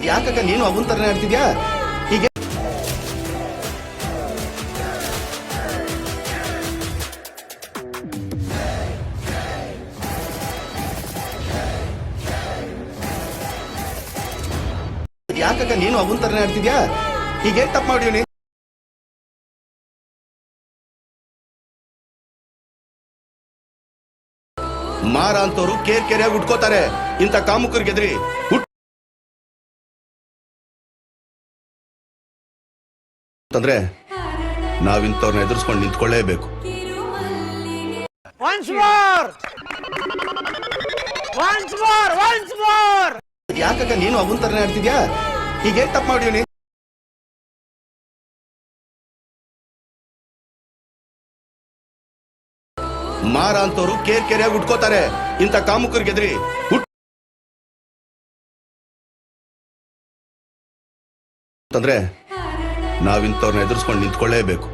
ಯಾಕಕ್ಕ ನೀನು ಅವನ್ ತರನೇ ಆಡ್ತಿದ್ಯಾ ಹೀಗೆ? ಯಾಕಕ್ಕ ನೀನು ಅವನ್ ತರನೇ ಆಡ್ತಿದ್ಯಾ ಹೀಗೆ ತಪ್ಪು ಮಾಡಿವ್ನಿ. ಮಾರ ಅಂತವ್ರು ಕೆರೆಯಾಗಿ ಉಟ್ಕೋತಾರೆ. ಇಂಥ ಕಾಮುಕರಿಗೆ ಎದ್ರಿ ಅಂತಂದ್ರೆ ನಾವಿಂಥವ್ರನ್ನ ಎದುರಿಸ್ಕೊಂಡು ನಿಂತ್ಕೊಳ್ಳೇಬೇಕು. ಯಾಕಕ್ಕ ನೀನು ಅವನ್ ತರನೇ ಆಡ್ತಿದ್ಯಾ ಹೀಗೆ ತಪ್ಪು ಮಾಡಿವ್ನಿ. ಮಾರ ಅಂತವ್ರು ಕೆರೆಯಾಗಿ ಉಟ್ಕೋತಾರೆ. ಇಂಥ ಕಾಮುಕರಿಗೆ ಎದ್ರಿ ಅಂತಂದ್ರೆ ನಾವಿಂಥವ್ರನ್ನ ಎದುರಿಸ್ಕೊಂಡು ನಿಂತ್ಕೊಳ್ಳೇಬೇಕು.